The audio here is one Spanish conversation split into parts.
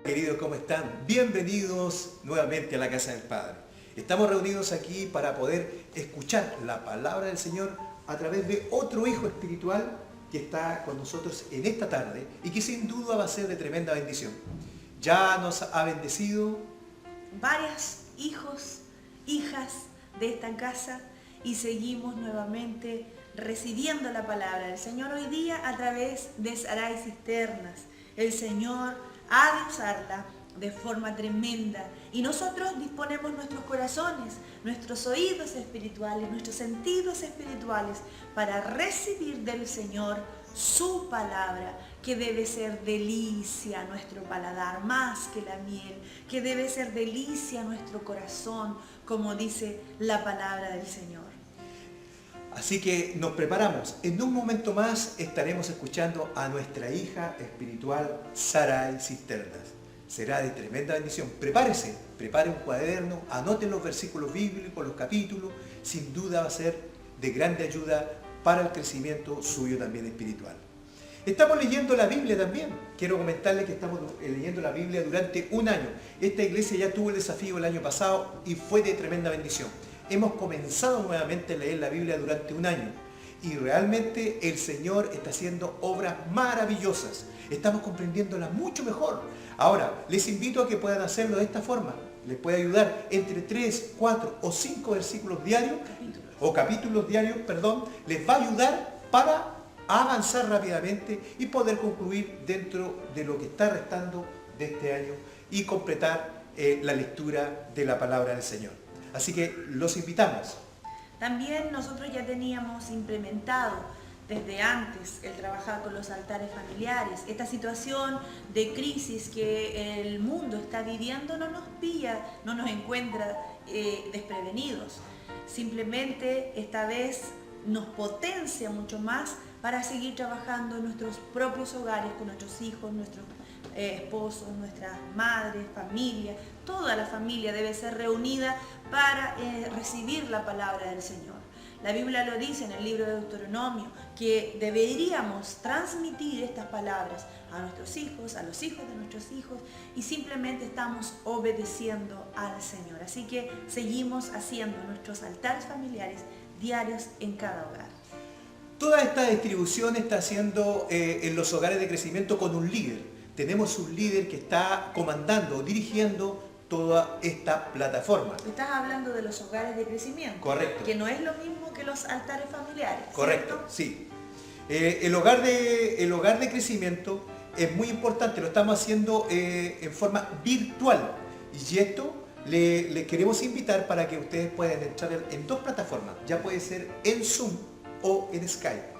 Queridos, ¿cómo están? Bienvenidos nuevamente a la Casa del Padre. Estamos reunidos aquí para poder escuchar la palabra del Señor a través de otro hijo espiritual que está con nosotros en esta tarde y que sin duda va a ser de tremenda bendición. Ya nos ha bendecido varios hijos, hijas de esta casa y seguimos nuevamente recibiendo la palabra del Señor hoy día a través de Saray Cisternas. El Señor ha de usarla de forma tremenda y nosotros disponemos nuestros corazones, nuestros oídos espirituales, nuestros sentidos espirituales para recibir del Señor su palabra, que debe ser delicia a nuestro paladar, más que la miel, que debe ser delicia a nuestro corazón, como dice la palabra del Señor. Así que nos preparamos. En un momento más estaremos escuchando a nuestra hija espiritual Saray Cisternas. Será de tremenda bendición. Prepárese, prepare un cuaderno, anote los versículos bíblicos, los capítulos. Sin duda va a ser de grande ayuda para el crecimiento suyo también espiritual. Estamos leyendo la Biblia también. Quiero comentarles que estamos leyendo la Biblia durante un año. Esta iglesia ya tuvo el desafío el año pasado y fue de tremenda bendición. Hemos comenzado nuevamente a leer la Biblia durante un año y realmente el Señor está haciendo obras maravillosas. Estamos comprendiéndolas mucho mejor. Ahora, les invito a que puedan hacerlo de esta forma. Les puede ayudar entre 3, 4 o 5 versículos diarios, capítulos diarios, les va a ayudar para avanzar rápidamente y poder concluir dentro de lo que está restando de este año y completar la lectura de la palabra del Señor. Así que los invitamos. También nosotros ya teníamos implementado desde antes el trabajar con los altares familiares. Esta situación de crisis que el mundo está viviendo no nos pilla, no nos encuentra desprevenidos. Simplemente esta vez nos potencia mucho más para seguir trabajando en nuestros propios hogares, con nuestros hijos, nuestros esposos, nuestras madres, familia. Toda la familia debe ser reunida para recibir la palabra del Señor. La Biblia lo dice en el libro de Deuteronomio, que deberíamos transmitir estas palabras a nuestros hijos, a los hijos de nuestros hijos, y simplemente estamos obedeciendo al Señor. Así que seguimos haciendo nuestros altares familiares diarios en cada hogar. Toda esta distribución está haciendo en los hogares de crecimiento con un líder. Tenemos un líder que está comandando, dirigiendo toda esta plataforma. Estás hablando de los hogares de crecimiento. Correcto. Que no es lo mismo que los altares familiares. Correcto, ¿cierto? sí. El hogar de crecimiento es muy importante, lo estamos haciendo en forma virtual. Y esto le queremos invitar para que ustedes puedan entrar en dos plataformas. Ya puede ser en Zoom o en Skype.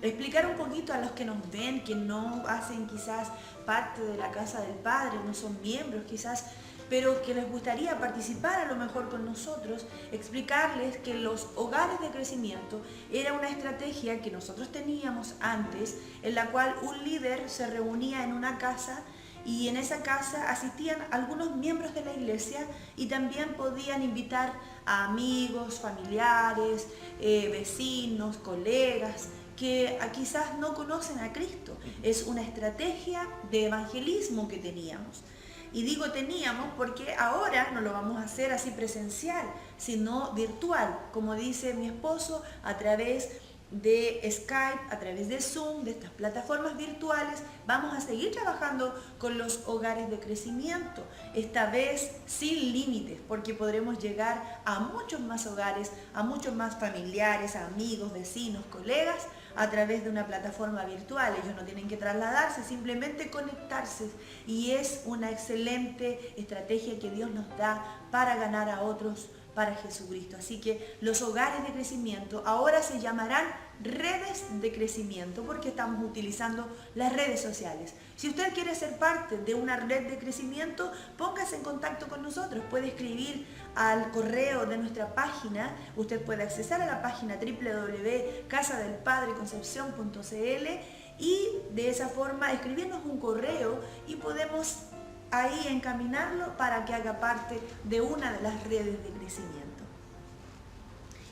Explicar un poquito a los que nos ven, que no hacen quizás parte de la casa del Padre, no son miembros quizás, pero que les gustaría participar a lo mejor con nosotros, explicarles que los hogares de crecimiento era una estrategia que nosotros teníamos antes, en la cual un líder se reunía en una casa y en esa casa asistían algunos miembros de la iglesia y también podían invitar a amigos, familiares, vecinos, colegas, que quizás no conocen a Cristo. Es una estrategia de evangelismo que teníamos. Y digo teníamos porque ahora no lo vamos a hacer así presencial, sino virtual, como dice mi esposo, a través de Skype, a través de Zoom, de estas plataformas virtuales. Vamos a seguir trabajando con los hogares de crecimiento, esta vez sin límites, porque podremos llegar a muchos más hogares, a muchos más familiares, amigos, vecinos, colegas, a través de una plataforma virtual. Ellos no tienen que trasladarse, simplemente conectarse, y es una excelente estrategia que Dios nos da para ganar a otros para Jesucristo. Así que los hogares de crecimiento ahora se llamarán redes de crecimiento, porque estamos utilizando las redes sociales. Si usted quiere ser parte de una red de crecimiento, póngase en contacto con nosotros. Puede escribir al correo de nuestra página. Usted puede accesar a la página www.casadelpadreconcepcion.cl y de esa forma escribirnos un correo y podemos ahí encaminarlo para que haga parte de una de las redes de crecimiento.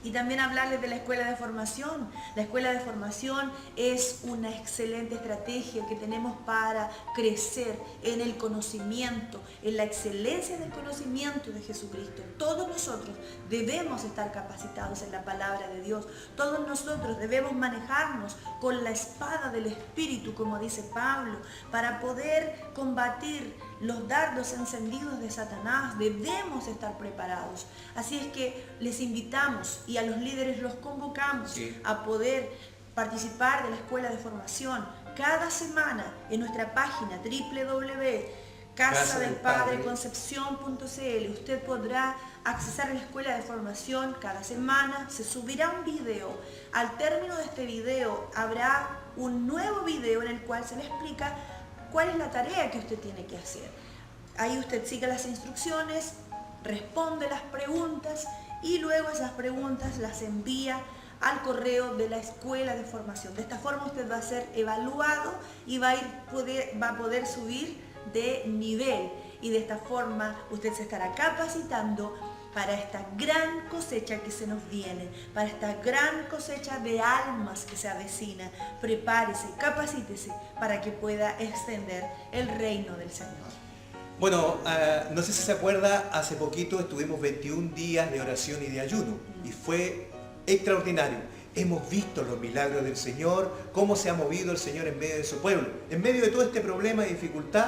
Y también hablarles de la escuela de formación. La escuela de formación es una excelente estrategia que tenemos para crecer en el conocimiento, en la excelencia del conocimiento de Jesucristo. Todos nosotros debemos estar capacitados en la palabra de Dios. Todos nosotros debemos manejarnos con la espada del Espíritu, como dice Pablo, para poder combatir los dardos encendidos de Satanás. Debemos estar preparados. Así es que les invitamos y a los líderes los convocamos a poder participar de la escuela de formación cada semana en nuestra página www.casadelpadreconcepcion.cl. Usted podrá accesar a la escuela de formación cada semana. Se subirá un video. Al término de este video habrá un nuevo video en el cual se le explica cuál es la tarea que usted tiene que hacer. Ahí usted sigue las instrucciones, responde las preguntas y luego esas preguntas las envía al correo de la escuela de formación. De esta forma usted va a ser evaluado y va a poder subir de nivel. Y de esta forma usted se estará capacitando para esta gran cosecha que se nos viene, para esta gran cosecha de almas que se avecina. Prepárese, capacítese para que pueda extender el reino del Señor. Bueno, no sé si se acuerda, hace poquito estuvimos 21 días de oración y de ayuno y fue extraordinario. Hemos visto los milagros del Señor, cómo se ha movido el Señor en medio de su pueblo. En medio de todo este problema y dificultad,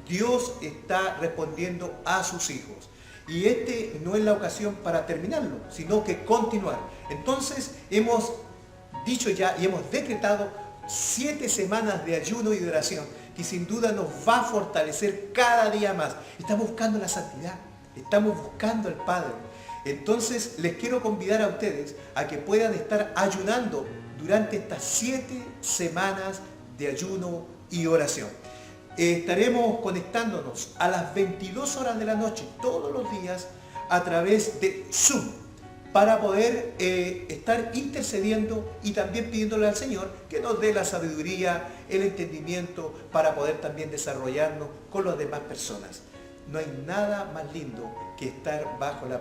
Dios está respondiendo a sus hijos. Y este no es la ocasión para terminarlo, sino que continuar. Entonces hemos dicho ya y hemos decretado 7 semanas de ayuno y de oración, que sin duda nos va a fortalecer cada día más. Estamos buscando la santidad, estamos buscando al Padre. Entonces les quiero convidar a ustedes a que puedan estar ayunando durante estas 7 semanas de ayuno y oración. Estaremos conectándonos a las 22 horas de la noche todos los días a través de Zoom para poder estar intercediendo y también pidiéndole al Señor que nos dé la sabiduría, el entendimiento para poder también desarrollarnos con las demás personas. No hay nada más lindo que estar bajo la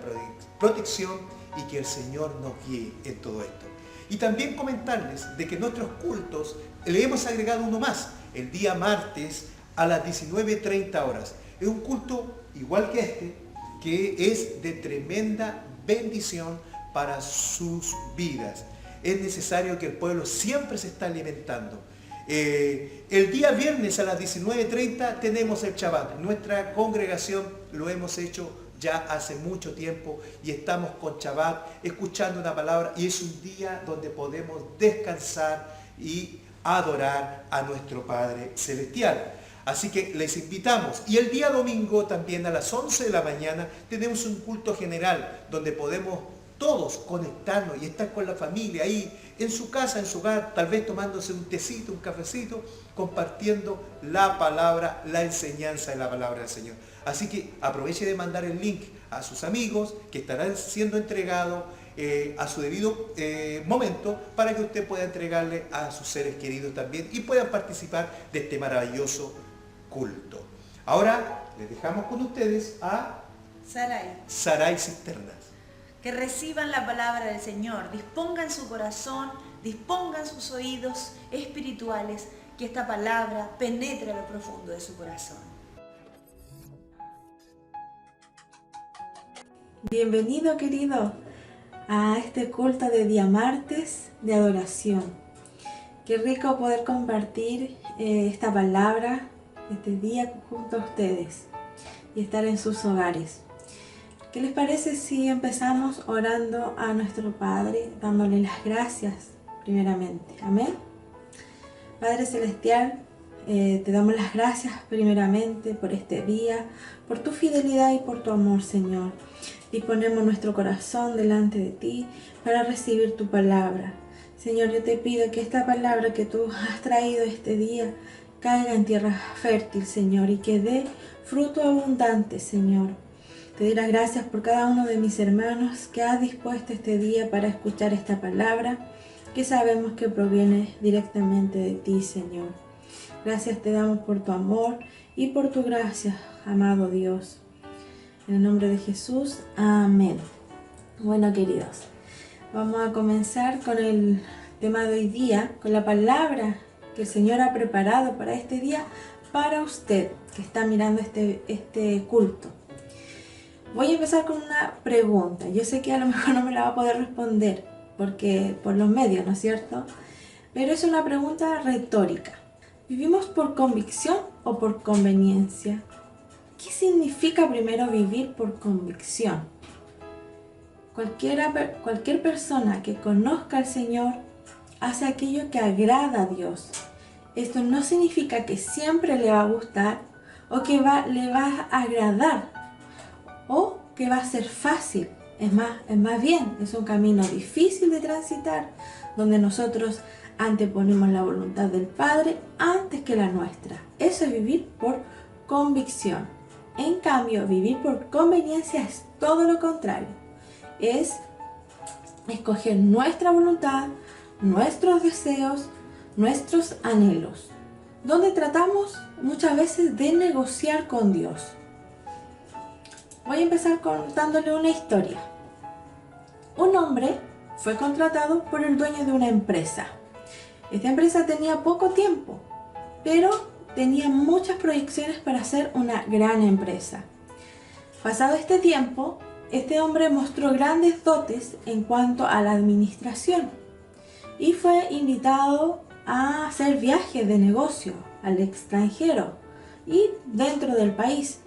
protección y que el Señor nos guíe en todo esto. Y también comentarles de que nuestros cultos le hemos agregado uno más, el día martes a las 19:30 horas. Es un culto igual que este, que es de tremenda bendición para sus vidas. Es necesario que el pueblo siempre se está alimentando. El día viernes a las 19:30 tenemos el Shabbat. Nuestra congregación lo hemos hecho ya hace mucho tiempo y estamos con Shabbat escuchando una palabra y es un día donde podemos descansar y adorar a nuestro Padre Celestial. Así que les invitamos. Y el día domingo también a las 11 de la mañana tenemos un culto general donde podemos todos conectarnos y estar con la familia ahí en su casa, en su hogar, tal vez tomándose un tecito, un cafecito, compartiendo la palabra, la enseñanza de la palabra del Señor. Así que aproveche de mandar el link a sus amigos que estarán siendo entregados a su debido momento para que usted pueda entregarle a sus seres queridos también y puedan participar de este maravilloso culto. Ahora les dejamos con ustedes a Saray Cisternas. Que reciban la palabra del Señor, dispongan su corazón, dispongan sus oídos espirituales, que esta palabra penetre a lo profundo de su corazón. Bienvenido, querido, a este culto de día martes de adoración. Qué rico poder compartir esta palabra este día junto a ustedes y estar en sus hogares. ¿Qué les parece si empezamos orando a nuestro Padre, dándole las gracias primeramente? Amén. Padre Celestial, te damos las gracias primeramente por este día, por tu fidelidad y por tu amor, Señor. Disponemos nuestro corazón delante de ti para recibir tu palabra. Señor, yo te pido que esta palabra que tú has traído este día caiga en tierra fértil, Señor, y que dé fruto abundante, Señor. Te doy las gracias por cada uno de mis hermanos que ha dispuesto este día para escuchar esta palabra, que sabemos que proviene directamente de ti, Señor. Gracias te damos por tu amor y por tu gracia, amado Dios. En el nombre de Jesús, amén. Bueno, queridos, Vamos a comenzar con el tema de hoy día, con la palabra que el Señor ha preparado para este día, para usted que está mirando este culto. Voy a empezar con una pregunta. Yo sé que a lo mejor no me la va a poder responder porque por los medios, ¿no es cierto? Pero es una pregunta retórica. ¿Vivimos por convicción o por conveniencia? ¿Qué significa primero vivir por convicción? Cualquier persona que conozca al Señor hace aquello que agrada a Dios. Esto no significa que siempre le va a gustar o que le va a agradar o que va a ser fácil. Es más bien, es un camino difícil de transitar donde nosotros anteponemos la voluntad del Padre antes que la nuestra. Eso es vivir por convicción. En cambio, vivir por conveniencia es todo lo contrario. Es escoger nuestra voluntad, nuestros deseos, nuestros anhelos, donde tratamos muchas veces de negociar con Dios. Voy a empezar contándole una historia. Un hombre fue contratado por el dueño de una empresa. Esta empresa tenía poco tiempo, pero tenía muchas proyecciones para ser una gran empresa. Pasado este tiempo, este hombre mostró grandes dotes en cuanto a la administración y fue invitado a hacer viajes de negocio al extranjero y dentro del país.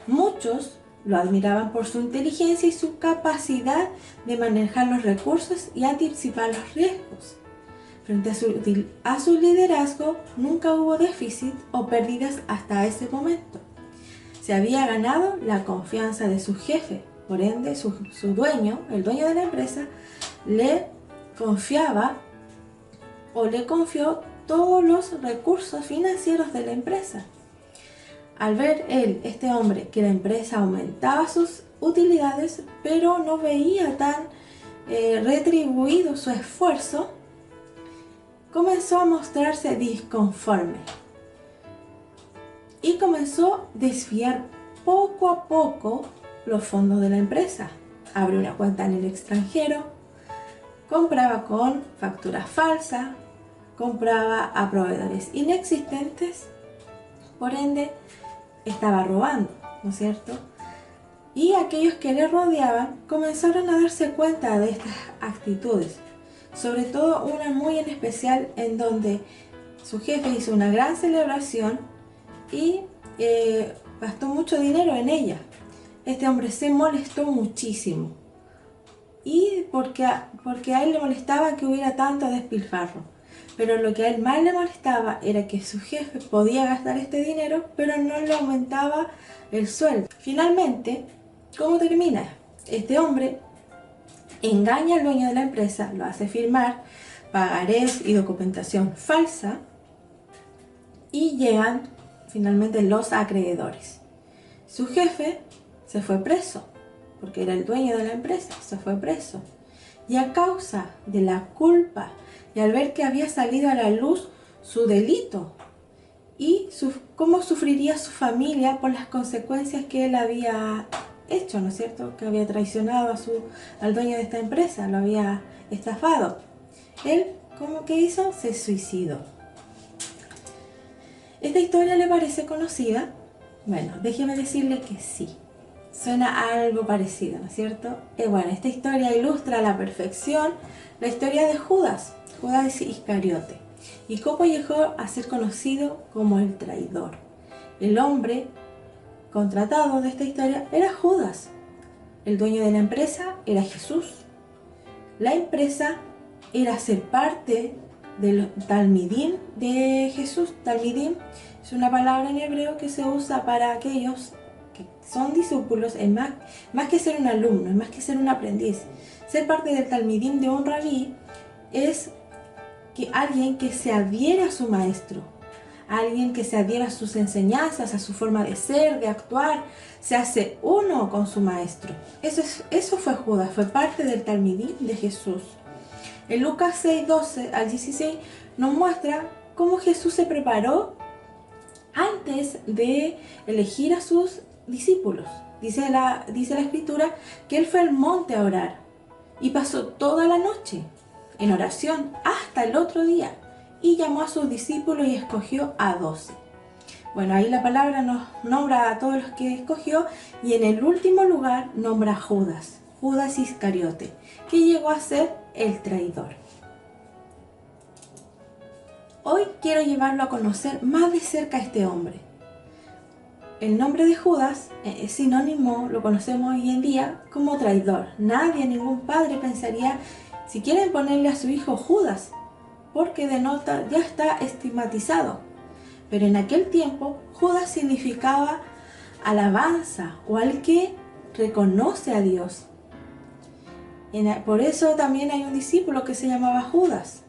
Muchos lo admiraban por su inteligencia y su capacidad de manejar los recursos y anticipar los riesgos. Frente a su liderazgo, nunca hubo déficit o pérdidas hasta ese momento. Se había ganado la confianza de su jefe, por ende su dueño, el dueño de la empresa, le confió todos los recursos financieros de la empresa. Al ver este hombre, que la empresa aumentaba sus utilidades, pero no veía tan retribuido su esfuerzo, comenzó a mostrarse disconforme y comenzó a desviar poco a poco los fondos de la empresa. Abrió una cuenta en el extranjero, compraba con facturas falsas, compraba a proveedores inexistentes, por ende estaba robando, ¿no es cierto? Y aquellos que le rodeaban comenzaron a darse cuenta de estas actitudes, sobre todo una muy en especial en donde su jefe hizo una gran celebración y gastó mucho dinero en ella. Este hombre se molestó muchísimo y porque a él le molestaba que hubiera tanto despilfarro. Pero lo que a él más le molestaba era que su jefe podía gastar este dinero, pero no le aumentaba el sueldo. Finalmente, ¿cómo termina? Este hombre engaña al dueño de la empresa, lo hace firmar pagarés y documentación falsa y llegan finalmente los acreedores. Su jefe se fue preso, porque era el dueño de la empresa, se fue preso. Y a causa de la culpa y al ver que había salido a la luz su delito y cómo sufriría su familia por las consecuencias que él había hecho, ¿no es cierto? Que había traicionado al dueño de esta empresa, lo había estafado. Él, ¿cómo que hizo? Se suicidó. ¿Esta historia le parece conocida? Bueno, déjeme decirle que sí. Suena algo parecido, ¿no es cierto? Bueno, esta historia ilustra a la perfección la historia de Judas Iscariote, y cómo llegó a ser conocido como el traidor. El hombre contratado de esta historia era Judas. El dueño de la empresa era Jesús. La empresa era ser parte del Talmidim de Jesús. Talmidim es una palabra en hebreo que se usa para aquellos que son discípulos, es más que ser un alumno, es más que ser un aprendiz. Ser parte del Talmidim de un rabí es que alguien que se adhiere a su maestro, alguien que se adhiere a sus enseñanzas, a su forma de ser, de actuar, se hace uno con su maestro. Eso fue Judas, fue parte del Talmidim de Jesús. En Lucas 6, 12 al 16 nos muestra cómo Jesús se preparó antes de elegir a sus discípulos. Dice la escritura que él fue al monte a orar y pasó toda la noche en oración hasta el otro día y llamó a sus discípulos y escogió a 12. Bueno, ahí la palabra nos nombra a todos los que escogió y en el último lugar nombra a Judas, Judas Iscariote, que llegó a ser el traidor. Hoy quiero llevarlo a conocer más de cerca a este hombre. El nombre de Judas es sinónimo, lo conocemos hoy en día, como traidor. Nadie, ningún padre pensaría si quieren ponerle a su hijo Judas, porque denota, ya está estigmatizado. Pero en aquel tiempo, Judas significaba alabanza o al que reconoce a Dios. Por eso también hay un discípulo que se llamaba Judas,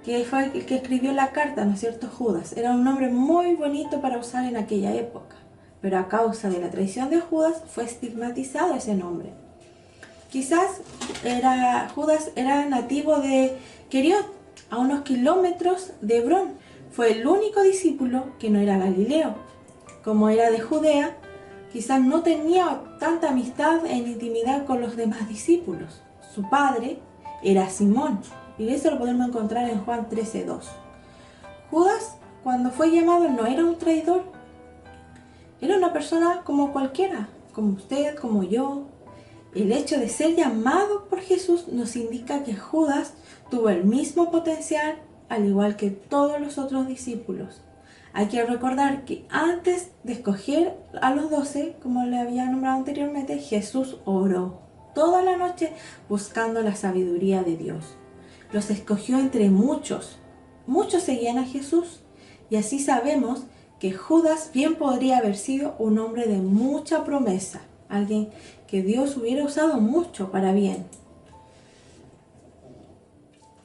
que fue el que escribió la carta, ¿no es cierto? Judas. Era un nombre muy bonito para usar en aquella época, pero a causa de la traición de Judas fue estigmatizado ese nombre. Quizás Judas era nativo de Queriot, a unos kilómetros de Hebrón. Fue el único discípulo que no era galileo. Como era de Judea, quizás no tenía tanta amistad e intimidad con los demás discípulos. Su padre era Simón, y eso lo podemos encontrar en Juan 13:2. Judas, cuando fue llamado, no era un traidor. Era una persona como cualquiera, como usted, como yo. El hecho de ser llamado por Jesús nos indica que Judas tuvo el mismo potencial, al igual que todos los otros discípulos. Hay que recordar que antes de escoger a los 12, como le había nombrado anteriormente, Jesús oró toda la noche buscando la sabiduría de Dios. Los escogió entre muchos. Muchos seguían a Jesús y así sabemos que Judas bien podría haber sido un hombre de mucha promesa, alguien que Dios hubiera usado mucho para bien.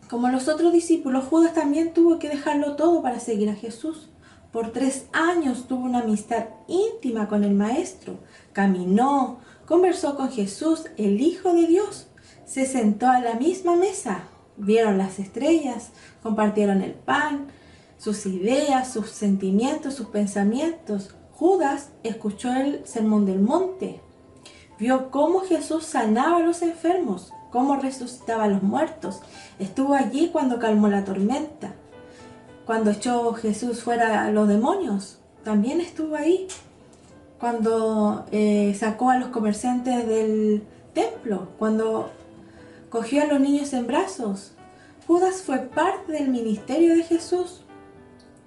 Como los otros discípulos, Judas también tuvo que dejarlo todo para seguir a Jesús. Por 3 años tuvo una amistad íntima con el Maestro. Caminó, conversó con Jesús, el Hijo de Dios. Se sentó a la misma mesa. Vieron las estrellas, compartieron el pan, sus ideas, sus sentimientos, sus pensamientos. Judas escuchó el Sermón del Monte. Vio cómo Jesús sanaba a los enfermos, cómo resucitaba a los muertos. Estuvo allí cuando calmó la tormenta. Cuando echó Jesús fuera a los demonios, también estuvo ahí. Cuando sacó a los comerciantes del templo, cuando cogió a los niños en brazos. Judas fue parte del ministerio de Jesús,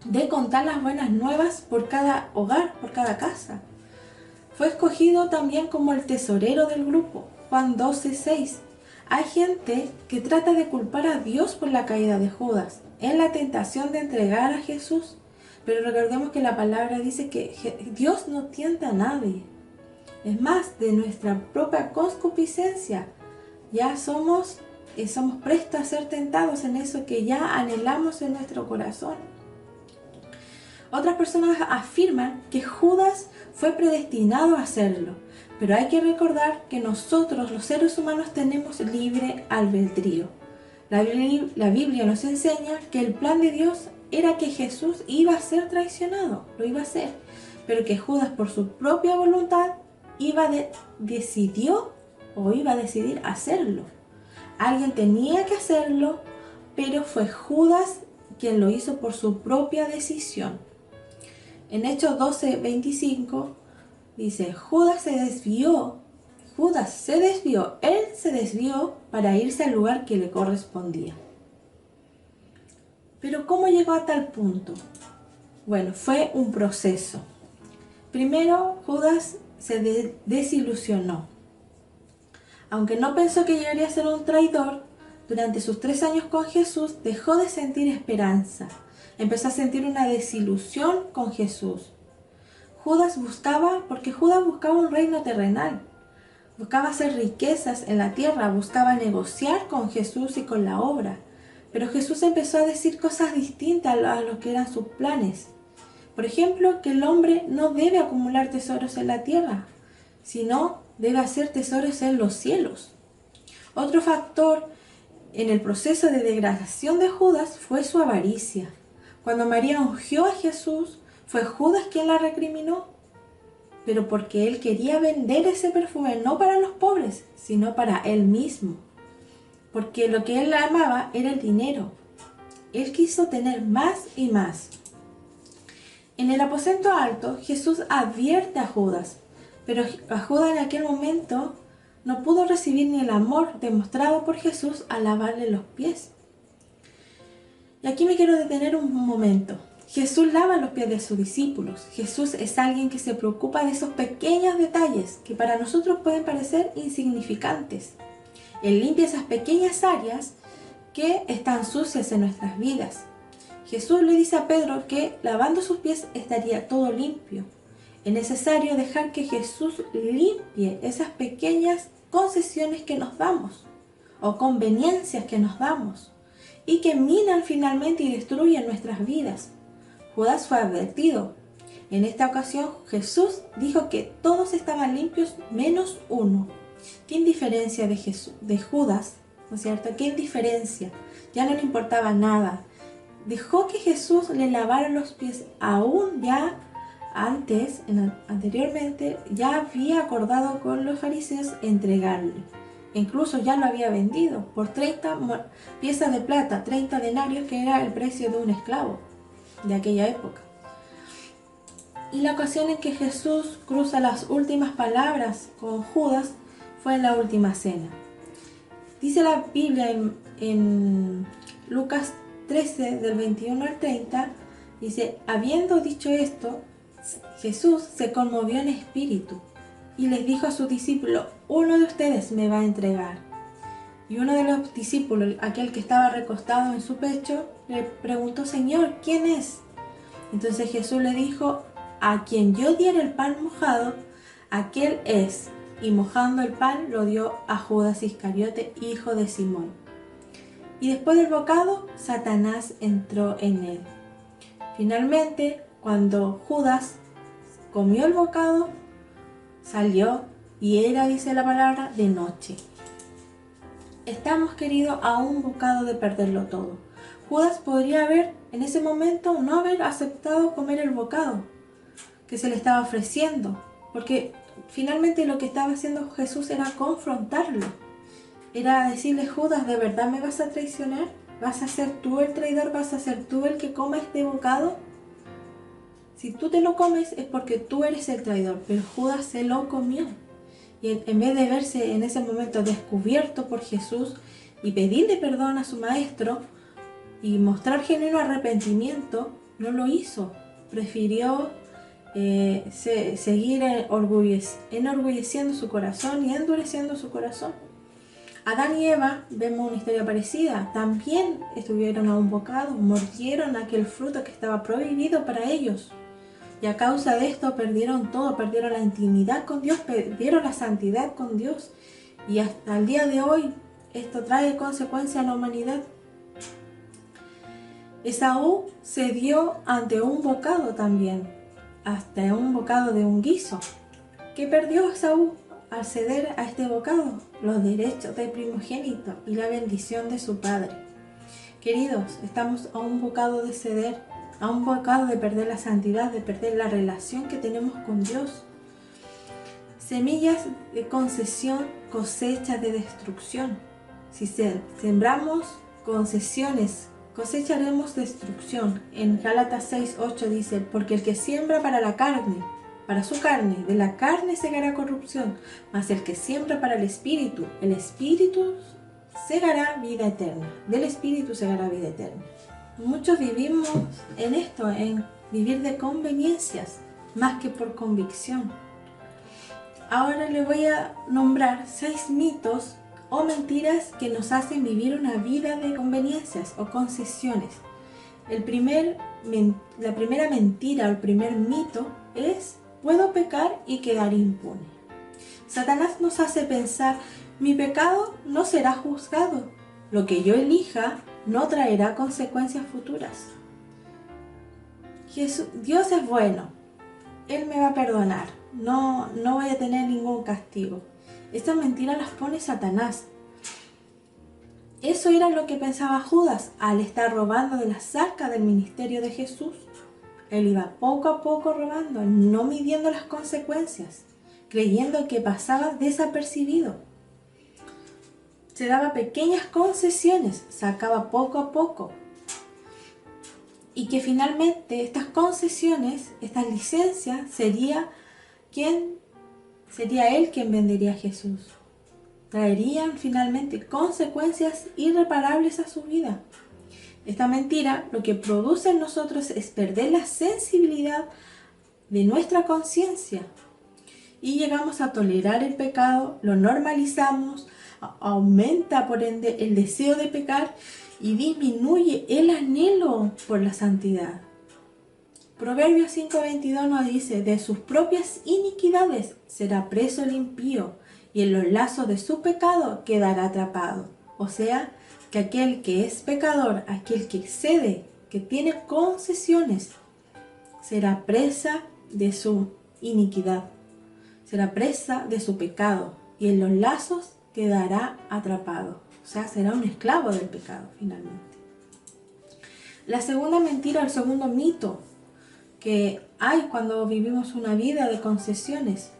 de contar las buenas nuevas por cada hogar, por cada casa. Fue escogido también como el tesorero del grupo, Juan 12:6. Hay gente que trata de culpar a Dios por la caída de Judas, en la tentación de entregar a Jesús. Pero recordemos que la palabra dice que Dios no tienta a nadie. Es más, de nuestra propia concupiscencia ya somos prestos a ser tentados en eso que ya anhelamos en nuestro corazón. Otras personas afirman que Judas fue predestinado a hacerlo, pero hay que recordar que nosotros, los seres humanos, tenemos libre albedrío. La Biblia nos enseña que el plan de Dios era que Jesús iba a ser traicionado, lo iba a hacer, pero que Judas por su propia voluntad decidió o iba a decidir hacerlo. Alguien tenía que hacerlo, pero fue Judas quien lo hizo por su propia decisión. En Hechos 12:25 dice, Judas se desvió, él se desvió para irse al lugar que le correspondía. Pero ¿cómo llegó a tal punto? Bueno, fue un proceso. Primero, Judas se desilusionó. Aunque no pensó que llegaría a ser un traidor, durante sus 3 años con Jesús dejó de sentir esperanza. Empezó a sentir una desilusión con Jesús. Judas buscaba un reino terrenal. Buscaba hacer riquezas en la tierra, buscaba negociar con Jesús y con la obra. Pero Jesús empezó a decir cosas distintas a lo que eran sus planes. Por ejemplo, que el hombre no debe acumular tesoros en la tierra, sino debe hacer tesoros en los cielos. Otro factor en el proceso de degradación de Judas fue su avaricia. Cuando María ungió a Jesús, fue Judas quien la recriminó, pero porque él quería vender ese perfume no para los pobres, sino para él mismo. porque lo que él amaba era el dinero. Él quiso tener más y más. En el aposento alto, Jesús advierte a Judas, pero a Judas en aquel momento no pudo recibir ni el amor demostrado por Jesús al lavarle los pies. Y aquí me quiero detener un momento. Jesús lava los pies de sus discípulos. Jesús es alguien que se preocupa de esos pequeños detalles que para nosotros pueden parecer insignificantes. Él limpia esas pequeñas áreas que están sucias en nuestras vidas. Jesús le dice a Pedro que lavando sus pies estaría todo limpio. Es necesario dejar que Jesús limpie esas pequeñas concesiones que nos damos o conveniencias que nos damos y que minan finalmente y destruyen nuestras vidas. Judas fue advertido. En esta ocasión Jesús dijo que todos estaban limpios menos uno. ¿Qué indiferencia de Judas? ¿No es cierto? ¿Qué indiferencia? Ya no le importaba nada. Dejó que Jesús le lavara los pies. Aún ya anteriormente, ya había acordado con los fariseos entregarle. Incluso ya lo había vendido por 30 piezas de plata, 30 denarios, que era el precio de un esclavo de aquella época. Y la ocasión en que Jesús cruza las últimas palabras con Judas fue en la última cena. Dice la Biblia en Lucas 13, del 21 al 30, dice: habiendo dicho esto, Jesús se conmovió en espíritu y les dijo a sus discípulos: uno de ustedes me va a entregar. Y uno de los discípulos, aquel que estaba recostado en su pecho, le preguntó: Señor, ¿quién es? Entonces Jesús le dijo: a quien yo diera el pan mojado, aquel es. Y mojando el pan lo dio a Judas Iscariote, hijo de Simón. Y después del bocado, Satanás entró en él. Finalmente, cuando Judas comió el bocado, salió y era, dice la palabra, de noche. Estamos, queridos, a un bocado de perderlo todo. Judas podría haber, en ese momento, no haber aceptado comer el bocado que se le estaba ofreciendo, porque finalmente lo que estaba haciendo Jesús era confrontarlo. Era decirle: Judas, ¿de verdad me vas a traicionar? ¿Vas a ser tú el traidor? ¿Vas a ser tú el que coma este bocado? Si tú te lo comes es porque tú eres el traidor. Pero Judas se lo comió. Y en vez de verse en ese momento descubierto por Jesús y pedirle perdón a su maestro y mostrar genuino arrepentimiento, no lo hizo. Prefirió seguir enorgulleciendo su corazón y endureciendo su corazón. Adán y Eva, vemos una historia parecida. También estuvieron a un bocado, mordieron aquel fruto que estaba prohibido para ellos. Y a causa de esto perdieron todo, perdieron la intimidad con Dios, perdieron la santidad con Dios. Y hasta el día de hoy esto trae consecuencias a la humanidad. Esaú cedió ante un bocado también, hasta un bocado de un guiso. ¿Qué perdió Esaú al ceder a este bocado? Los derechos del primogénito y la bendición de su padre. Queridos, estamos a un bocado de ceder, a un bocado de perder la santidad, de perder la relación que tenemos con Dios. Semillas de concesión, cosechas de destrucción. Si sembramos concesiones, cosecharemos destrucción. En Gálatas 6:8 dice: porque el que siembra para la carne, para su carne, de la carne segará corrupción, mas el que siembra para el espíritu segará vida eterna. Del espíritu segará vida eterna. Muchos vivimos en esto, en vivir de conveniencias, más que por convicción. Ahora les voy a nombrar 6 mitos o mentiras que nos hacen vivir una vida de conveniencias o concesiones. La primera mentira o el primer mito es: puedo pecar y quedar impune. Satanás nos hace pensar: mi pecado no será juzgado, lo que yo elija no traerá consecuencias futuras. Dios es bueno, Él me va a perdonar, no voy a tener ningún castigo. Estas mentiras las pone Satanás. Eso era lo que pensaba Judas al estar robando de las arcas del ministerio de Jesús. Él iba poco a poco robando, no midiendo las consecuencias, creyendo que pasaba desapercibido. se daba pequeñas concesiones, sacaba poco a poco. Y que finalmente estas concesiones, estas licencias, sería él quien vendería a Jesús. Traerían finalmente consecuencias irreparables a su vida. Esta mentira lo que produce en nosotros es perder la sensibilidad de nuestra conciencia y llegamos a tolerar el pecado, lo normalizamos, aumenta por ende el deseo de pecar y disminuye el anhelo por la santidad. Proverbios 5:22 nos dice: de sus propias iniquidades será preso el impío, y en los lazos de su pecado quedará atrapado. O sea, que aquel que es pecador, aquel que excede, que tiene concesiones, será presa de su iniquidad, será presa de su pecado, y en los lazos quedará atrapado. O sea, será un esclavo del pecado finalmente. La segunda mentira, el segundo mito que hay cuando vivimos una vida de concesiones: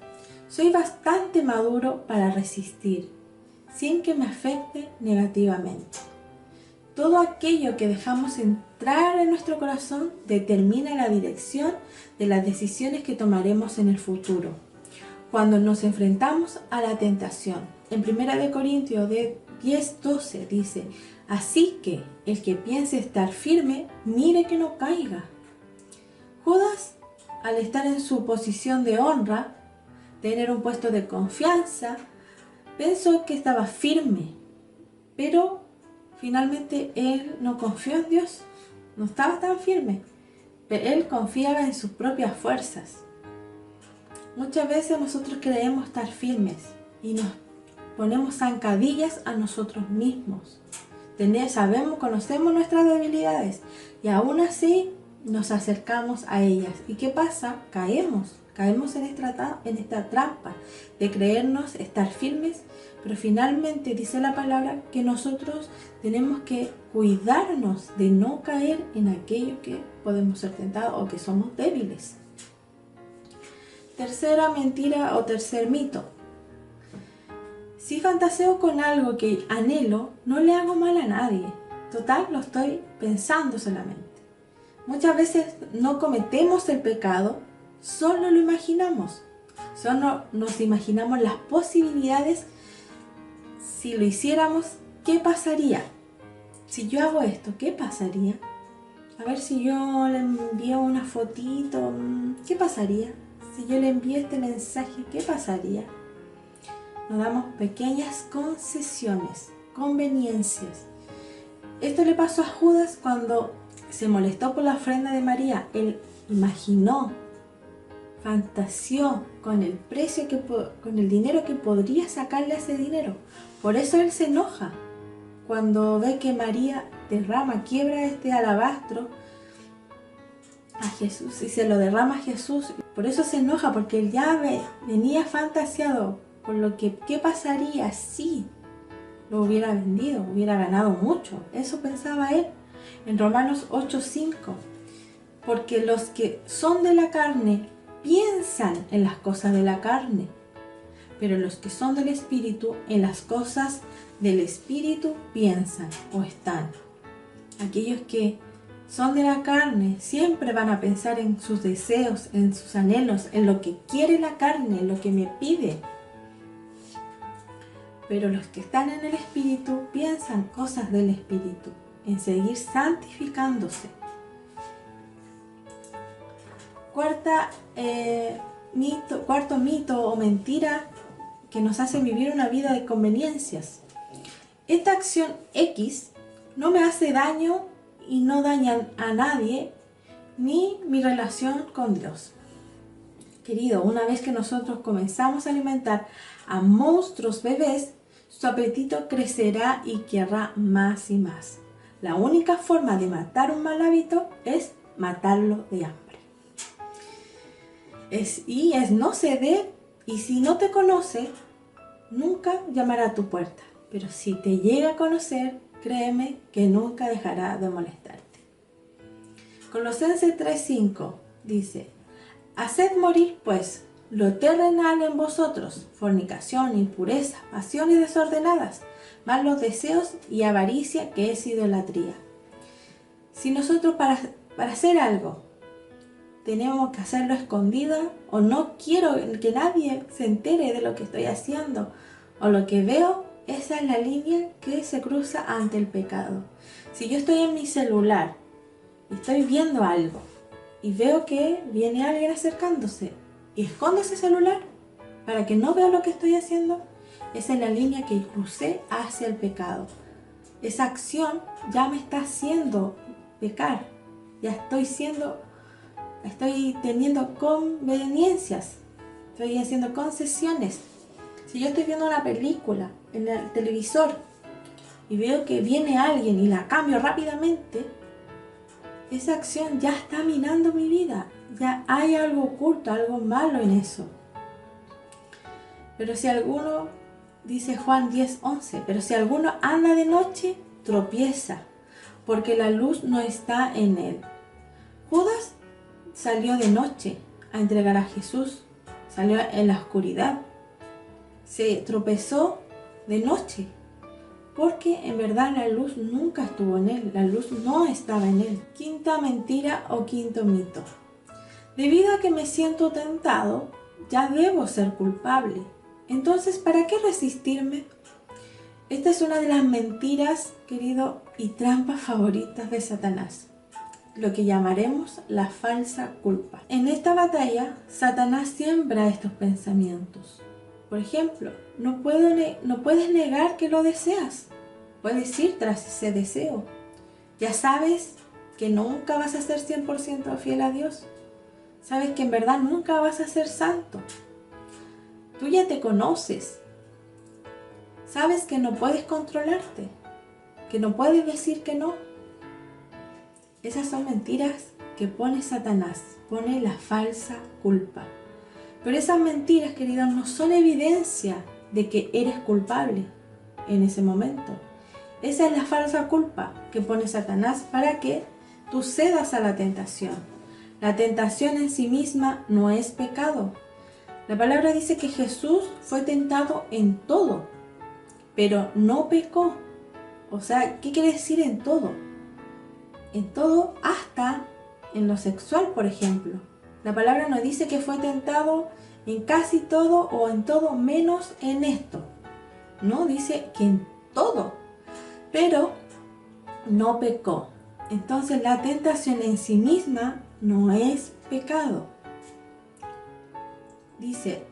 soy bastante maduro para resistir, sin que me afecte negativamente. Todo aquello que dejamos entrar en nuestro corazón determina la dirección de las decisiones que tomaremos en el futuro, cuando nos enfrentamos a la tentación. En 1 Corintios 10:12 dice: así que el que piense estar firme, mire que no caiga. Judas, al estar en su posición de honra, tener un puesto de confianza, pensó que estaba firme, pero finalmente él no confió en Dios, no estaba tan firme, pero él confiaba en sus propias fuerzas. Muchas veces nosotros creemos estar firmes y nos ponemos zancadillas a nosotros mismos. Conocemos nuestras debilidades y aún así nos acercamos a ellas. ¿Y qué pasa? Caemos en esta trampa de creernos estar firmes, pero finalmente dice la palabra que nosotros tenemos que cuidarnos de no caer en aquello que podemos ser tentados o que somos débiles. Tercera mentira o tercer mito: si fantaseo con algo que anhelo, no le hago mal a nadie. Total, lo estoy pensando solamente. Muchas veces no cometemos el pecado, solo lo imaginamos. Solo nos imaginamos las posibilidades. Si lo hiciéramos, ¿qué pasaría? Si yo hago esto, ¿qué pasaría? A ver, si yo le envío una fotito, ¿qué pasaría? Si yo le envío este mensaje, ¿qué pasaría? Nos damos pequeñas concesiones, conveniencias. Esto le pasó a Judas cuando se molestó por la ofrenda de María. Él imaginó, fantaseó con el precio con el dinero que podría sacarle ese dinero. Por eso él se enoja cuando ve que María quiebra este alabastro a Jesús y se lo derrama a Jesús. Por eso se enoja, porque él ya venía fantaseado con lo que qué pasaría si lo hubiera vendido, hubiera ganado mucho. Eso pensaba él. En Romanos 8:5, porque los que son de la carne piensan en las cosas de la carne, pero los que son del Espíritu, en las cosas del Espíritu piensan o están. Aquellos que son de la carne siempre van a pensar en sus deseos, en sus anhelos, en lo que quiere la carne, en lo que me pide. Pero los que están en el Espíritu piensan cosas del Espíritu, en seguir santificándose. Cuarto mito o mentira que nos hace vivir una vida de conveniencias. Esta acción X no me hace daño y no daña a nadie, ni mi relación con Dios. Querido, una vez que nosotros comenzamos a alimentar a monstruos bebés, su apetito crecerá y querrá más y más. La única forma de matar un mal hábito es matarlo de hambre. Es no ceder, y si no te conoce, nunca llamará a tu puerta. Pero si te llega a conocer, créeme que nunca dejará de molestarte. Colosenses 3:5 dice: haced morir pues lo terrenal en vosotros, fornicación, impureza, pasiones desordenadas, malos deseos y avaricia, que es idolatría. Si nosotros para hacer algo tenemos que hacerlo escondida, o no quiero que nadie se entere de lo que estoy haciendo o lo que veo, esa es la línea que se cruza ante el pecado. Si yo estoy en mi celular y estoy viendo algo y veo que viene alguien acercándose y escondo ese celular para que no vea lo que estoy haciendo, esa es la línea que crucé hacia el pecado. Esa acción ya me está haciendo pecar, ya estoy teniendo conveniencias, estoy haciendo concesiones. Si yo estoy viendo una película en el televisor y veo que viene alguien y la cambio rápidamente, esa acción ya está minando mi vida, ya hay algo oculto, algo malo en eso. Pero si alguno, dice Juan 10:11, pero si alguno anda de noche, tropieza, porque la luz no está en él. Judas salió de noche a entregar a Jesús, salió en la oscuridad, se tropezó de noche, porque en verdad la luz nunca estuvo en él, la luz no estaba en él. Quinta mentira o quinto mito. Debido a que me siento tentado, ya debo ser culpable. Entonces, ¿para qué resistirme? Esta es una de las mentiras, querido, y trampas favoritas de Satanás, lo que llamaremos la falsa culpa. En esta batalla, Satanás siembra estos pensamientos. Por ejemplo, no puedes negar que lo deseas. Puedes ir tras ese deseo. Ya sabes que nunca vas a ser 100% fiel a Dios. Sabes que en verdad nunca vas a ser santo. Tú ya te conoces. Sabes que no puedes controlarte, que no puedes decir que no. Esas son mentiras que pone Satanás, pone la falsa culpa. Pero esas mentiras, queridos, no son evidencia de que eres culpable en ese momento. Esa es la falsa culpa que pone Satanás para que tú cedas a la tentación. La tentación en sí misma no es pecado. La palabra dice que Jesús fue tentado en todo, pero no pecó. O sea, ¿qué quiere decir en todo? En todo, hasta en lo sexual, por ejemplo. La palabra nos dice que fue tentado en casi todo o en todo menos en esto. No, dice que en todo, pero no pecó. Entonces la tentación en sí misma no es pecado. Dice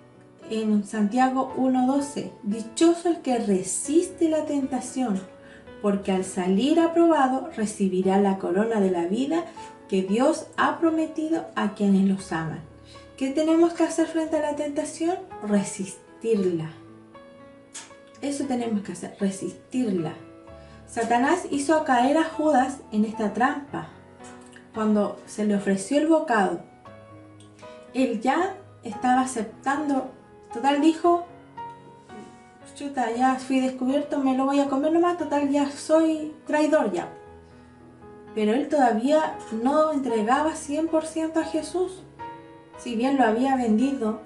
en Santiago 1:12, dichoso el que resiste la tentación, porque al salir aprobado recibirá la corona de la vida que Dios ha prometido a quienes los aman. ¿Qué tenemos que hacer frente a la tentación? Resistirla. Eso tenemos que hacer, resistirla. Satanás hizo caer a Judas en esta trampa. Cuando se le ofreció el bocado, él ya estaba aceptando. Total, dijo, chuta, ya fui descubierto, me lo voy a comer nomás, total, ya soy traidor ya. Pero él todavía no entregaba 100% a Jesús. Si bien lo había vendido,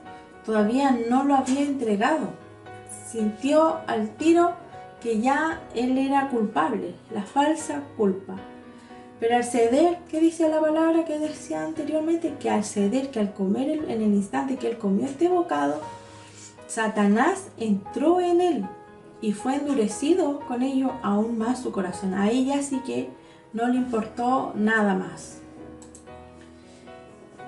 todavía no lo había entregado. Sintió al tiro que ya él era culpable, la falsa culpa. Pero al ceder, ¿qué dice la palabra que decía anteriormente? Que al ceder, que al comer en el instante que él comió este bocado, Satanás entró en él y fue endurecido con ello aún más su corazón. A ella sí que no le importó nada más.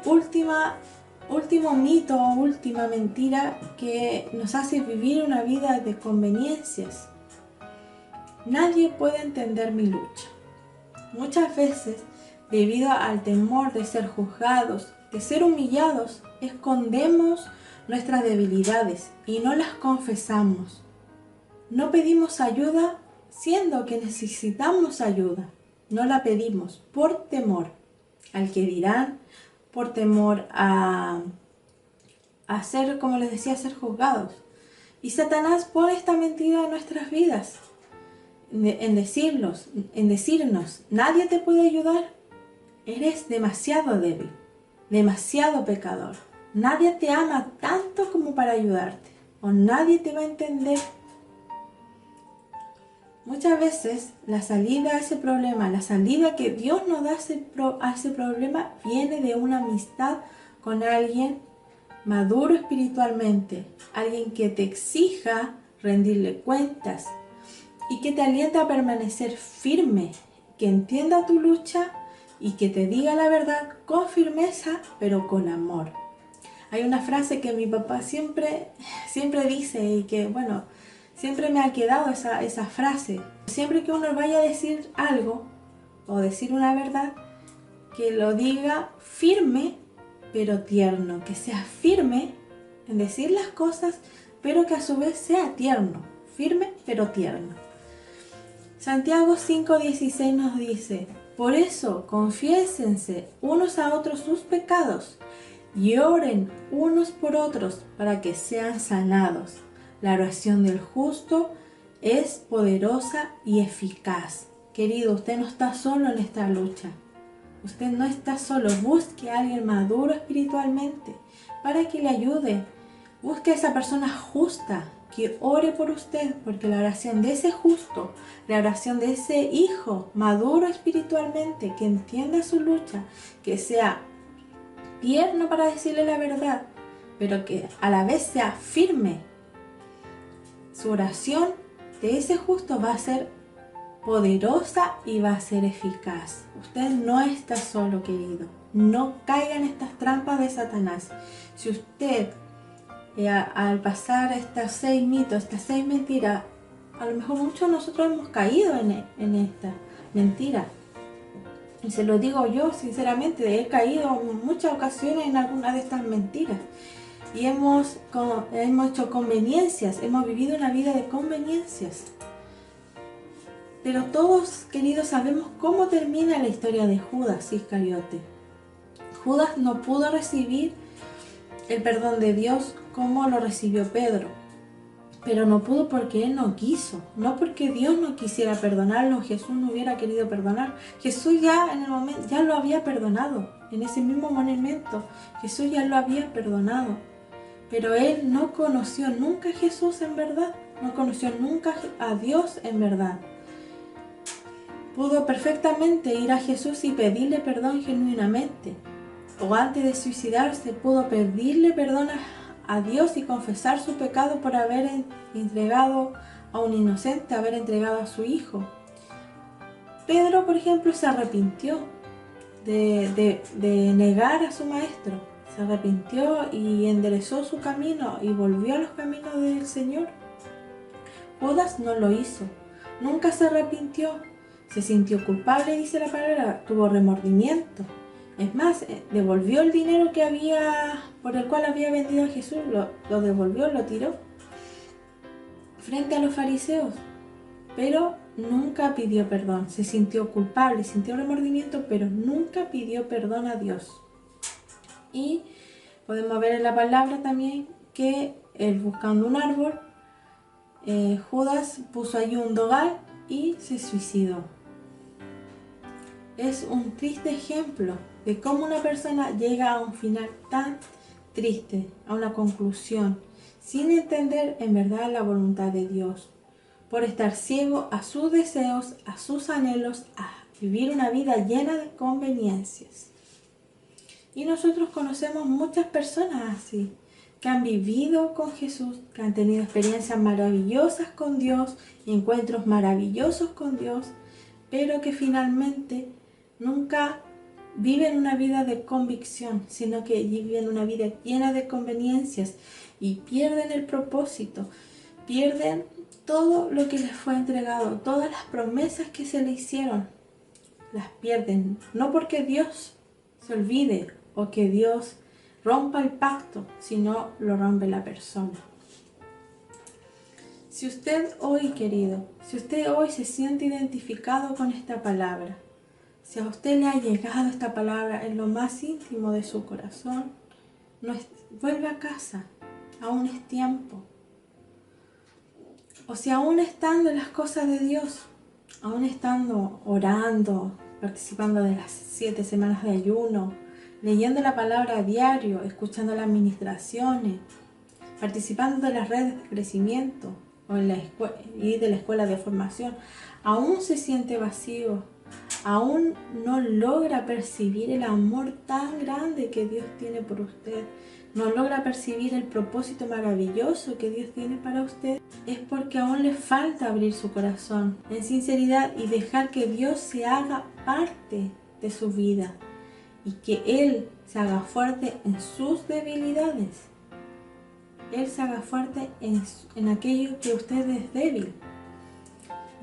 Último mito, última mentira que nos hace vivir una vida de conveniencias. Nadie puede entender mi lucha. Muchas veces, debido al temor de ser juzgados, de ser humillados, escondemos nuestras debilidades y no las confesamos. No pedimos ayuda siendo que necesitamos ayuda. No la pedimos por temor al que dirán, por temor a ser, como les decía, ser juzgados. Y Satanás pone esta mentira en nuestras vidas, en decirnos, nadie te puede ayudar, eres demasiado débil, demasiado pecador, Nadie te ama tanto como para ayudarte, o nadie te va a entender. Muchas veces la salida a ese problema, la salida que Dios nos da a ese problema, viene de una amistad con alguien maduro espiritualmente, alguien que te exija rendirle cuentas y que te alienta a permanecer firme, que entienda tu lucha y que te diga la verdad con firmeza, pero con amor. Hay una frase que mi papá siempre dice y que, bueno, siempre me ha quedado esa frase. Siempre que uno vaya a decir algo o decir una verdad, que lo diga firme pero tierno, que sea firme en decir las cosas, pero que a su vez sea tierno, firme pero tierno. Santiago 5:16 nos dice: por eso confiésense unos a otros sus pecados y oren unos por otros para que sean sanados. La oración del justo es poderosa y eficaz. Querido, usted no está solo en esta lucha. Usted no está solo. Busque a alguien maduro espiritualmente para que le ayude. Busque a esa persona justa que ore por usted, porque la oración de ese justo, la oración de ese hijo maduro espiritualmente, que entienda su lucha, que sea tierno para decirle la verdad, pero que a la vez sea firme, su oración de ese justo va a ser poderosa y va a ser eficaz. Usted no está solo, querido. No caiga en estas trampas de Satanás. Si usted, al pasar estos 6 mitos, estas 6 mentiras, a lo mejor muchos de nosotros hemos caído en esta mentira. Y se lo digo yo sinceramente, he caído en muchas ocasiones en alguna de estas mentiras. Y hemos hecho conveniencias, hemos vivido una vida de conveniencias. Pero todos, queridos, sabemos cómo termina la historia de Judas Iscariote. Judas no pudo recibir el perdón de Dios como lo recibió Pedro. Pero no pudo porque él no quiso, no porque Dios no quisiera perdonarlo, Jesús no hubiera querido perdonar. Jesús ya en el momento ya lo había perdonado, en ese mismo momento Jesús ya lo había perdonado. Pero él no conoció nunca a Jesús en verdad, no conoció nunca a Dios en verdad. Pudo perfectamente ir a Jesús y pedirle perdón genuinamente. O antes de suicidarse pudo pedirle perdón a Dios y confesar su pecado por haber entregado a un inocente, haber entregado a su hijo. Pedro, por ejemplo, se arrepintió de negar a su maestro. Se arrepintió y enderezó su camino y volvió a los caminos del Señor. Judas no lo hizo. Nunca se arrepintió. Se sintió culpable, dice la palabra, tuvo remordimiento. Es más, devolvió el dinero por el cual había vendido a Jesús, lo devolvió, lo tiró frente a los fariseos, pero nunca pidió perdón. Se sintió culpable, sintió remordimiento, pero nunca pidió perdón a Dios. Y podemos ver en la palabra también que él, buscando un árbol, Judas puso allí un dogal y se suicidó. Es un triste ejemplo de cómo una persona llega a un final tan triste, a una conclusión, sin entender en verdad la voluntad de Dios, por estar ciego a sus deseos, a sus anhelos, a vivir una vida llena de conveniencias. Y nosotros conocemos muchas personas así, que han vivido con Jesús, que han tenido experiencias maravillosas con Dios, encuentros maravillosos con Dios, pero que finalmente nunca viven una vida de convicción, sino que viven una vida llena de conveniencias y pierden el propósito, pierden todo lo que les fue entregado, todas las promesas que se le hicieron, las pierden, no porque Dios se olvide o que Dios rompa el pacto, sino lo rompe la persona. Si usted hoy, querido, si usted hoy se siente identificado con esta palabra, si a usted le ha llegado esta palabra en lo más íntimo de su corazón, vuelve a casa, aún es tiempo. O si aún estando en las cosas de Dios, aún estando orando, participando de las 7 semanas de ayuno, leyendo la palabra a diario, escuchando las ministraciones, participando de las redes de crecimiento o y de la escuela de formación, aún se siente vacío, aún no logra percibir el amor tan grande que Dios tiene por usted, no logra percibir el propósito maravilloso que Dios tiene para usted, es porque aún le falta abrir su corazón en sinceridad y dejar que Dios se haga parte de su vida y que Él se haga fuerte en sus debilidades. Él se haga fuerte en aquello que usted es débil.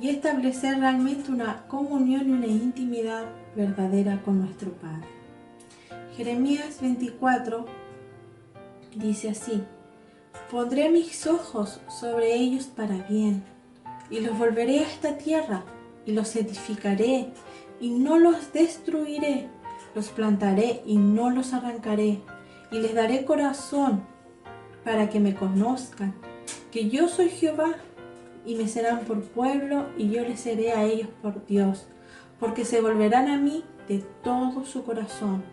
Y establecer realmente una comunión y una intimidad verdadera con nuestro Padre. Jeremías 24 dice así: pondré mis ojos sobre ellos para bien, y los volveré a esta tierra, y los edificaré, y no los destruiré, los plantaré y no los arrancaré, y les daré corazón para que me conozcan, que yo soy Jehová, y me serán por pueblo, y yo les seré a ellos por Dios, porque se volverán a mí de todo su corazón.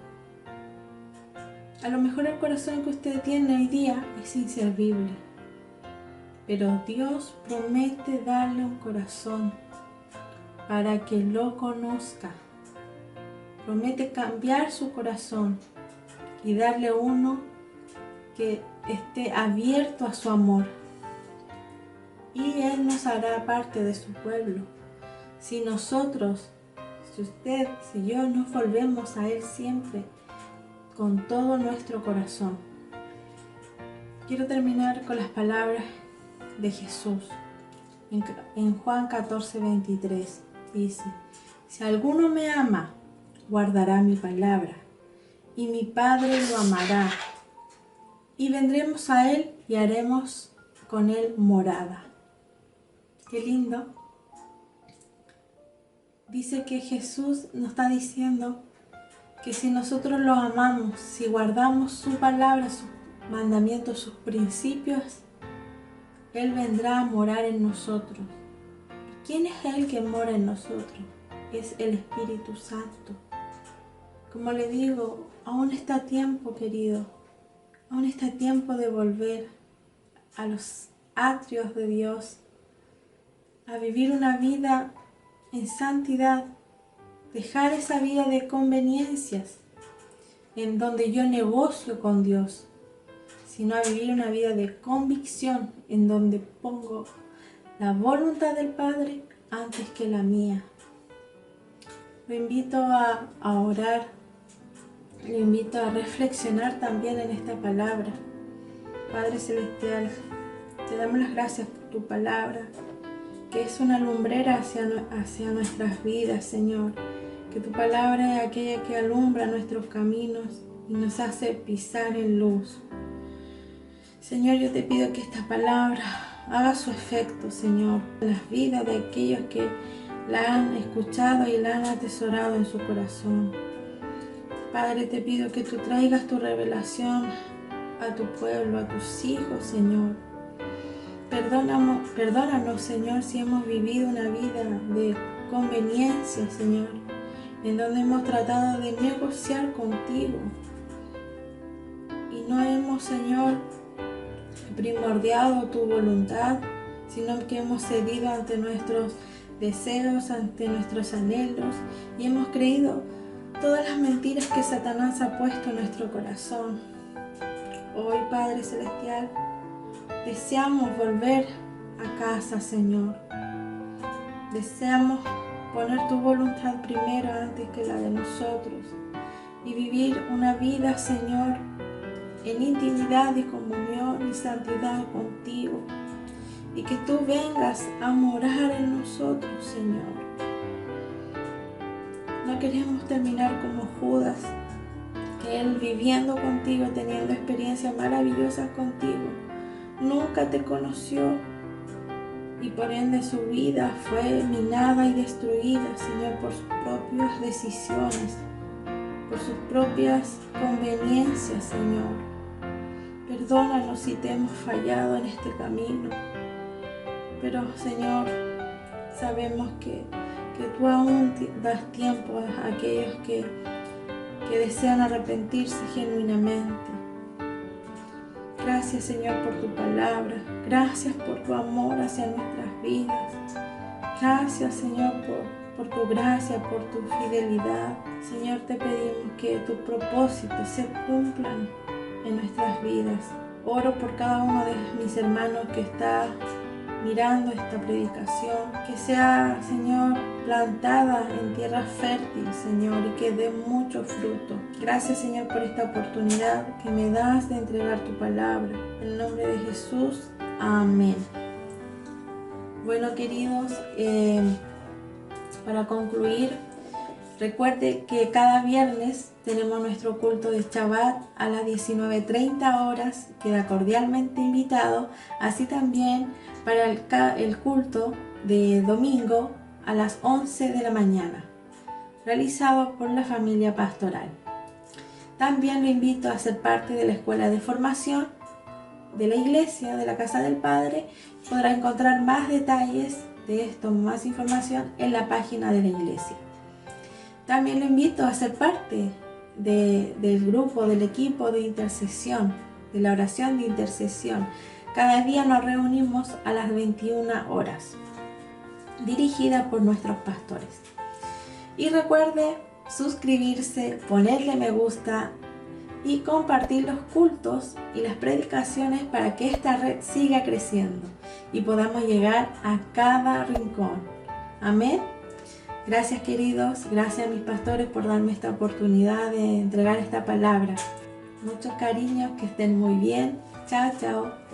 A lo mejor el corazón que usted tiene hoy día es inservible, pero Dios promete darle un corazón para que lo conozca. Promete cambiar su corazón y darle uno que esté abierto a su amor. Y Él nos hará parte de su pueblo. Si nosotros, si usted, si yo nos volvemos a Él siempre con todo nuestro corazón. Quiero terminar con las palabras de Jesús. En Juan 14:23 dice: si alguno me ama, guardará mi palabra, y mi Padre lo amará, y vendremos a Él y haremos con Él morada. Qué lindo. Dice que Jesús nos está diciendo que si nosotros lo amamos, si guardamos su palabra, sus mandamientos, sus principios, Él vendrá a morar en nosotros. ¿Quién es Él que mora en nosotros? Es el Espíritu Santo. Como le digo, aún está tiempo, querido. Aún está tiempo de volver a los atrios de Dios, a vivir una vida en santidad, dejar esa vida de conveniencias en donde yo negocio con Dios, sino a vivir una vida de convicción en donde pongo la voluntad del Padre antes que la mía. Lo invito a orar, lo invito a reflexionar también en esta palabra. Padre Celestial, te damos las gracias por tu palabra, que es una lumbrera hacia nuestras vidas, Señor. Que tu palabra es aquella que alumbra nuestros caminos y nos hace pisar en luz. Señor, yo te pido que esta palabra haga su efecto, Señor, en las vidas de aquellos que la han escuchado y la han atesorado en su corazón. Padre, te pido que tú traigas tu revelación a tu pueblo, a tus hijos, Señor. Perdónanos, Señor, si hemos vivido una vida de conveniencia, Señor, en donde hemos tratado de negociar contigo y no hemos, Señor, primordiado tu voluntad, sino que hemos cedido ante nuestros deseos, ante nuestros anhelos, y hemos creído todas las mentiras que Satanás ha puesto en nuestro corazón. Hoy, Padre Celestial, deseamos volver a casa, Señor. Deseamos poner tu voluntad primero antes que la de nosotros y vivir una vida, Señor, en intimidad y comunión y santidad contigo, y que tú vengas a morar en nosotros, Señor. No queremos terminar como Judas, que él, viviendo contigo, teniendo experiencias maravillosas contigo, nunca te conoció y por ende su vida fue minada y destruida, Señor, por sus propias decisiones, por sus propias conveniencias, Señor. Perdónanos si te hemos fallado en este camino, pero, Señor, sabemos que tú aún das tiempo a aquellos que que desean arrepentirse genuinamente. Gracias, Señor, por tu palabra. Gracias por tu amor hacia nuestras vidas. Gracias, Señor, por tu gracia, por tu fidelidad. Señor, te pedimos que tus propósitos se cumplan en nuestras vidas. Oro por cada uno de mis hermanos que está mirando esta predicación, que sea, Señor, plantada en tierra fértil, Señor, y que dé mucho fruto. Gracias, Señor, por esta oportunidad que me das de entregar tu palabra. En el nombre de Jesús, amén. Bueno, queridos, para concluir, recuerde que cada viernes tenemos nuestro culto de Shabbat a las 19:30 horas. Queda cordialmente invitado. Así también para el culto de domingo a las 11 de la mañana, realizado por la familia pastoral. También lo invito a ser parte de la escuela de formación de la iglesia, de la Casa del Padre. Podrá encontrar más detalles de esto, más información en la página de la iglesia. También lo invito a ser parte del grupo, del equipo de intercesión, de la oración de intercesión. Cada día nos reunimos a las 21 horas, dirigida por nuestros pastores. Y recuerde suscribirse, ponerle me gusta y compartir los cultos y las predicaciones para que esta red siga creciendo y podamos llegar a cada rincón. Amén. Gracias, queridos, gracias a mis pastores por darme esta oportunidad de entregar esta palabra. Muchos cariños, que estén muy bien. Chao, chao.